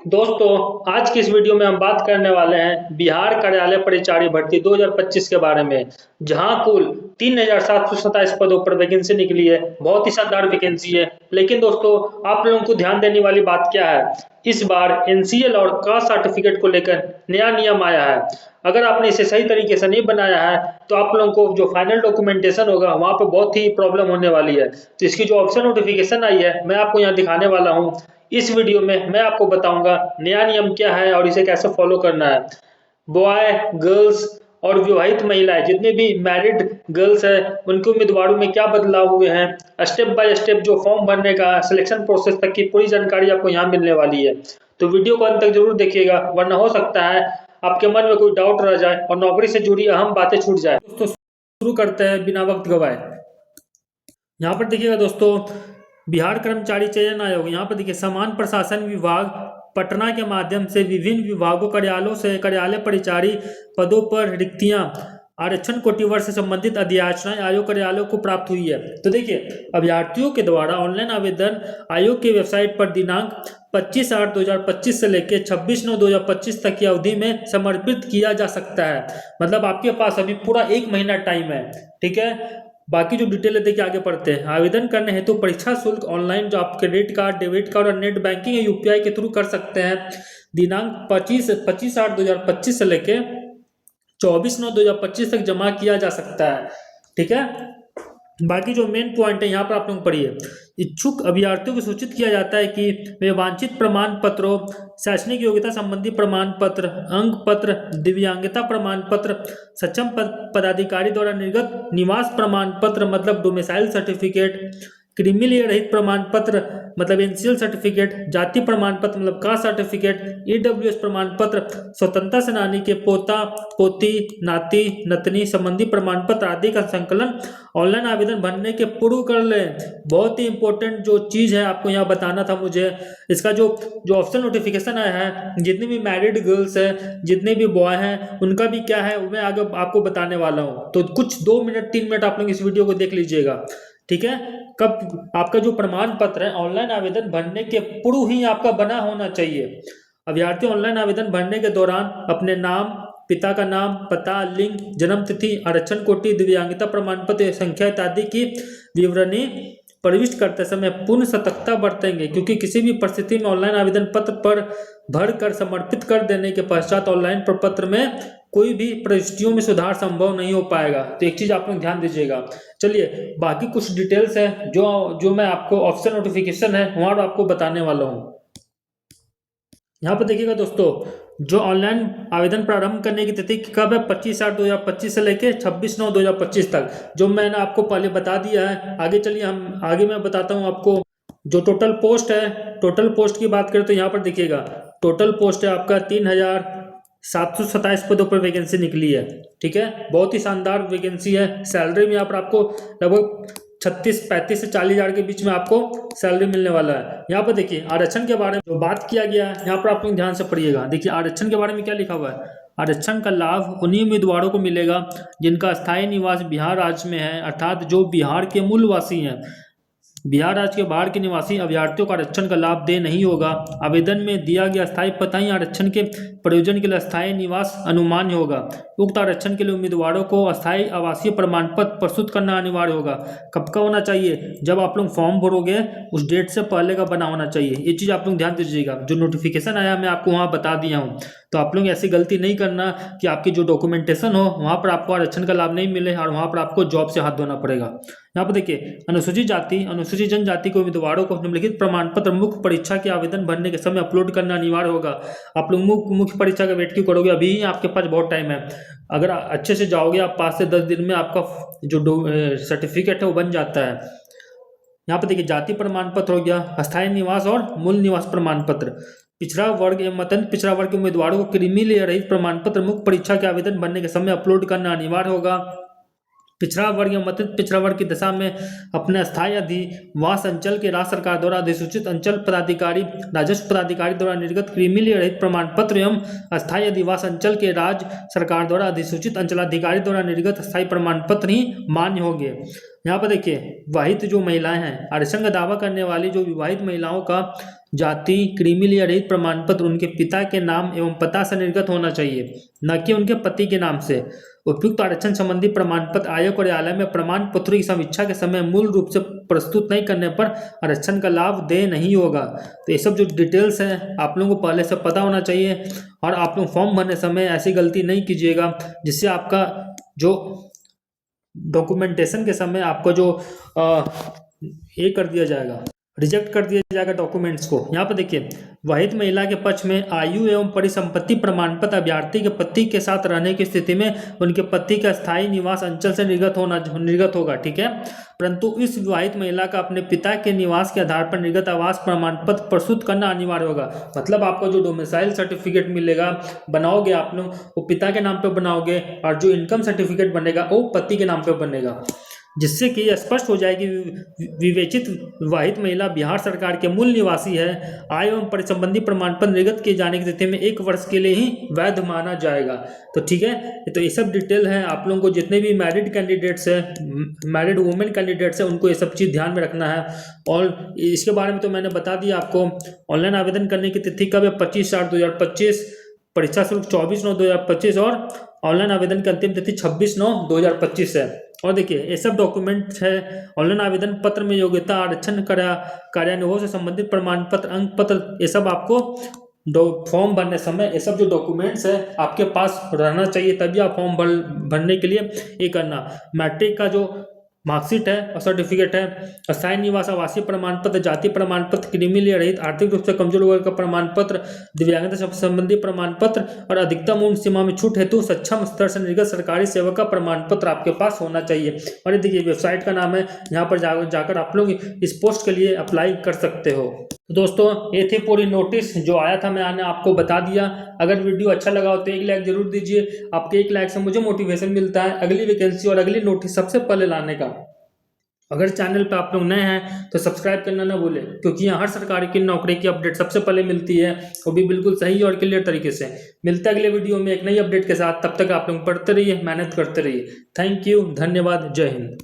दोस्तों, आज की इस वीडियो में हम बात करने वाले हैं बिहार कार्यालय परिचारी भर्ती 2025 के बारे में, जहां कुल 3,727 पदों पर वैकेंसी निकली है। बहुत ही शानदार वैकेंसी है। लेकिन दोस्तों, आप लोगों को ध्यान देने वाली बात क्या है, इस बार एनसीएल और कास्ट सर्टिफिकेट को लेकर नया नियम आया है। अगर आपने इसे सही तरीके से नहीं बनाया है तो आप लोगों को जो फाइनल डॉक्यूमेंटेशन होगा वहां पर बहुत ही प्रॉब्लम होने वाली है। तो इसकी जो ऑप्शन नोटिफिकेशन आई है मैं आपको यहाँ दिखाने वाला हूँ। इस वीडियो में मैं आपको बताऊंगा नया नियम क्या है और इसे कैसे फॉलो करना है। बॉय, गर्ल्स और विवाहित महिलाएं, जितने भी मैरिड गर्ल्स हैं, उनके उम्मीदवारों में क्या बदलाव हुए हैं, स्टेप बाय स्टेप जो फॉर्म भरने का सिलेक्शन प्रोसेस तक की पूरी जानकारी आपको यहाँ मिलने वाली है। तो वीडियो को अंत तक जरूर देखिएगा, वरना हो सकता है आपके मन में कोई डाउट रह जाए और नौकरी से जुड़ी अहम बातें छूट जाए। दोस्तों, शुरू करते हैं बिना वक्त गवाए। यहाँ पर देखिएगा दोस्तों, बिहार कर्मचारी चयन आयोग, यहाँ पर देखिए समान प्रशासन विभाग पटना के माध्यम से विभिन्न विभागों कार्यालयों से कार्यालय परिचारी पदों पर रिक्तियां आरक्षण कोटिवर्ग से संबंधित अधियाचनाएं आयोग कार्यालयों को प्राप्त हुई है। तो देखिए, अभ्यर्थियों के द्वारा ऑनलाइन आवेदन आयोग की वेबसाइट पर दिनांक 25/8/2025 से लेकर 26/9/2025 तक की अवधि में समर्पित किया जा सकता है। मतलब आपके पास अभी पूरा 1 महीना टाइम है। ठीक है, बाकी जो डिटेल है देखिए आगे पढ़ते हैं। आवेदन करने हेतु परीक्षा शुल्क ऑनलाइन जो आप क्रेडिट कार्ड, डेबिट कार्ड और नेट बैंकिंग या यूपीआई के थ्रू कर सकते हैं। दिनांक 25/8/2025 से लेके 24/9/2025 तक जमा किया जा सकता है। ठीक है, बाकी जो मेन पॉइंट है यहाँ पर आप लोग पढ़िए। इच्छुक अभ्यर्थियों को सूचित किया जाता है कि वे वांछित प्रमाण पत्रों, शैक्षणिक योग्यता संबंधी प्रमाण पत्र, अंक पत्र, दिव्यांगता प्रमाण पत्र, सक्षम पदाधिकारी द्वारा निर्गत निवास प्रमाण पत्र मतलब डोमिसाइल सर्टिफिकेट, क्रीमी लेयर रहित प्रमाण पत्र मतलब एनसीएल सर्टिफिकेट, जाति प्रमाण पत्र मतलब कास्ट सर्टिफिकेट, ईडब्ल्यूएस प्रमाण पत्र, स्वतंत्रता सेनानी के पोता पोती नाती नतनी संबंधी प्रमाण पत्र आदि का संकलन ऑनलाइन आवेदन भरने के पूर्व कर लें। बहुत ही इंपॉर्टेंट जो चीज़ है आपको यहाँ बताना था मुझे, इसका जो ऑप्शन नोटिफिकेशन आया है, जितनी भी मैरिड गर्ल्स है, जितने भी बॉय हैं, उनका भी क्या है मैं आगे आपको बताने वाला हूँ। तो कुछ 2 मिनट 3 मिनट आप लोग इस वीडियो को देख लीजिएगा। ठीक है, कब आपका जो प्रमाण पत्र है ऑनलाइन आवेदन भरने के पूर्व ही आपका बना होना चाहिए। अभ्यर्थी ऑनलाइन आवेदन भरने के दौरान अपने नाम, पिता का नाम, पता, लिंग, जन्म तिथि, आरक्षण कोटि, दिव्यांगता प्रमाण पत्र संख्या इत्यादि की विवरणी प्रविष्ट करते समय पूर्ण सतर्कता बरतेंगे, क्योंकि किसी भी परिस्थिति में ऑनलाइन आवेदन पत्र पर भर कर समर्पित कर देने के पश्चात ऑनलाइन प्रपत्र में कोई भी प्रविष्टियों में सुधार संभव नहीं हो पाएगा। तो एक चीज आप लोग ध्यान दीजिएगा। चलिए, बाकी कुछ डिटेल्स है जो मैं आपको ऑप्शन नोटिफिकेशन है वहां आपको बताने वाला हूँ। यहाँ पर देखिएगा दोस्तों, जो ऑनलाइन आवेदन प्रारंभ करने की तिथि कब है, 25/8/2025 से लेके 26/9/2025 तक, जो मैंने आपको पहले बता दिया है। आगे चलिए मैं बताता हूँ आपको। जो टोटल पोस्ट है, टोटल पोस्ट की बात करें तो यहाँ पर देखिएगा, टोटल पोस्ट है आपका 3,727 पदों पर वैकेंसी निकली है। ठीक है, बहुत ही शानदार वैकेंसी है। सैलरी में यहाँ पर आपको लगभग 35 से 40 हज़ार के बीच में आपको सैलरी मिलने वाला है। यहाँ पर देखिए, आरक्षण के बारे में जो बात किया गया है यहाँ पर आप लोग ध्यान से पढ़िएगा। देखिए, आरक्षण के बारे में क्या लिखा हुआ है। आरक्षण का लाभ उन्हीं उम्मीदवारों को मिलेगा जिनका स्थायी निवास बिहार राज्य में है, अर्थात जो बिहार के मूलवासी हैं। बिहार राज्य के बाहर के निवासी अभ्यर्थियों को आरक्षण का लाभ दे नहीं होगा। आवेदन में दिया गया स्थायी पता ही आरक्षण के प्रयोजन के लिए स्थायी निवास अनुमान्य होगा। उक्त आरक्षण के लिए उम्मीदवारों को अस्थायी आवासीय प्रमाण पत्र प्रस्तुत करना अनिवार्य होगा। कब का होना चाहिए, जब आप लोग फॉर्म भरोगे उस डेट से पहले का बना होना चाहिए। ये चीज़ आप लोग ध्यान दीजिएगा। जो नोटिफिकेशन आया मैं आपको वहाँ बता दिया हूँ। तो आप लोग ऐसी गलती नहीं करना कि आपकी जो डॉक्यूमेंटेशन हो वहाँ पर आपको आरक्षण का लाभ नहीं मिले और वहाँ पर आपको जॉब से हाथ धोना पड़ेगा। यहाँ पर देखिए, अनुसूचित जाति, अनुसूचित जनजाति के उम्मीदवारों को निम्नलिखित प्रमाण पत्र मुख्य परीक्षा के आवेदन भरने के समय अपलोड करना अनिवार्य होगा। आप लोग मुख्य परीक्षा का वेट क्यों करोगे, अभी ही आपके पास बहुत टाइम है। अगर अच्छे से जाओगे आप 5 से 10 दिन में आपका जो सर्टिफिकेट है वो बन जाता है। यहाँ पर देखिए, जाति प्रमाण पत्र हो गया, अस्थायी निवास और मूल निवास प्रमाण पत्र। पिछड़ा वर्ग एवं अत्यंत पिछड़ा वर्ग के उम्मीदवारों को क्रीमी लेयर रहित प्रमाण पत्र मुख्य परीक्षा के आवेदन भरने के समय अपलोड करना अनिवार्य होगा। पिछड़ा वर्ग एवं अत्यंत पिछड़ा वर्ग की दशा में अपने अस्थायी अधिवास अंचल के राज्य सरकार द्वारा अधिसूचित अंचल पदाधिकारी, राजस्व पदाधिकारी द्वारा निर्गत क्रीमी लेयर रहित प्रमाण पत्र एवं अस्थायी अधिवास अंचल के राज्य सरकार द्वारा अधिसूचित अंचलाधिकारी द्वारा निर्गत अस्थायी प्रमाण पत्र ही मान्य होंगे। यहाँ पर देखिए, विवाहित जो महिलाएं हैं, आरक्षण का दावा करने वाली जो विवाहित महिलाओं का जाति, क्रीमी लेयर रहित प्रमाण पत्र उनके पिता के नाम एवं पता से निर्गत होना चाहिए, न कि उनके पति के नाम से। उपयुक्त आरक्षण संबंधी प्रमाण पत्र आयोग और न्यायालय में प्रमाण पत्रों की समीक्षा के समय मूल रूप से प्रस्तुत नहीं करने पर आरक्षण का लाभ देय नहीं होगा। तो ये सब जो डिटेल्स हैं आप लोगों को पहले से पता होना चाहिए, और आप लोग फॉर्म भरने समय ऐसी गलती नहीं कीजिएगा जिससे आपका जो डॉक्यूमेंटेशन के समय आपको जो ये कर दिया जाएगा, रिजेक्ट कर दिया जाएगा डॉक्यूमेंट्स को। यहाँ पर देखिए, वहित महिला के पक्ष में आयु एवं परिसंपत्ति प्रमाण पत्र अभ्यर्थी के पति के साथ रहने की स्थिति में उनके पति का स्थायी निवास अंचल से निर्गत होगा, ठीक है। परंतु इस विवाहित महिला का अपने पिता के निवास के आधार पर निर्गत आवास प्रमाण पत्र प्रस्तुत करना अनिवार्य होगा। मतलब आपको जो डोमिसाइल सर्टिफिकेट मिलेगा बनाओगे आप लोग, वो पिता के नाम पर बनाओगे, और जो इनकम सर्टिफिकेट बनेगा वो पति के नाम पर बनेगा, जिससे कि यह स्पष्ट हो जाएगी विवेचित विवाहित महिला बिहार सरकार के मूल निवासी है। आय एवं परिसंबंधी प्रमाण पत्र निर्गत किए जाने की स्थिति में 1 वर्ष के लिए ही वैध माना जाएगा। तो ठीक है, तो ये सब डिटेल है। आप लोगों को जितने भी मैरिड कैंडिडेट्स हैं, मैरिड वुमेन कैंडिडेट्स हैं, उनको ये सब चीज़ ध्यान में रखना है। और इसके बारे में तो मैंने बता दिया आपको। ऑनलाइन आवेदन करने की तिथि कब है? 25/4/2025, परीक्षा शुल्क 24/9/2025 और ऑनलाइन आवेदन की अंतिम तिथि 26/9/2025 है। और देखिए, ये सब डॉक्यूमेंट है। ऑनलाइन आवेदन पत्र में योग्यता, आरक्षण कार्यानुभव से संबंधित प्रमाण पत्र, अंक पत्र, ये सब आपको फॉर्म भरने समय ये सब जो डॉक्यूमेंट्स है आपके पास रहना चाहिए, तभी आप फॉर्म भरने के लिए ये करना। मैट्रिक का जो मार्कशीट है और सर्टिफिकेट है, अस्थायी निवास आवासीय प्रमाण पत्र, जाति प्रमाण पत्र, क्रीमी लेयर रहित आर्थिक रूप से कमजोर वर्ग का प्रमाण पत्र, दिव्यांगता संबंधी प्रमाण पत्र और अधिकतम उम्र सीमा में छूट हेतु सक्षम स्तर से निर्गत सरकारी सेवक का प्रमाण पत्र आपके पास होना चाहिए। और ये देखिए, वेबसाइट का नाम है, यहाँ पर जाकर आप लोग इस पोस्ट के लिए अप्लाई कर सकते हो। तो दोस्तों, ये थी पूरी नोटिस जो आया था, मैंने आपको बता दिया। अगर वीडियो अच्छा लगा हो तो 1 लाइक जरूर दीजिए। आपके 1 लाइक से मुझे मोटिवेशन मिलता है अगली वैकेंसी और अगली नोटिस सबसे पहले लाने का। अगर चैनल पे आप लोग नए हैं तो सब्सक्राइब करना ना भूलें, क्योंकि यहाँ हर सरकारी की नौकरी की अपडेट सबसे पहले मिलती है, वो भी बिल्कुल सही और क्लियर तरीके से। मिलता है अगले वीडियो में एक नई अपडेट के साथ। तब तक आप लोग पढ़ते रहिए, मेहनत करते रहिए। थैंक यू, धन्यवाद, जय हिंद।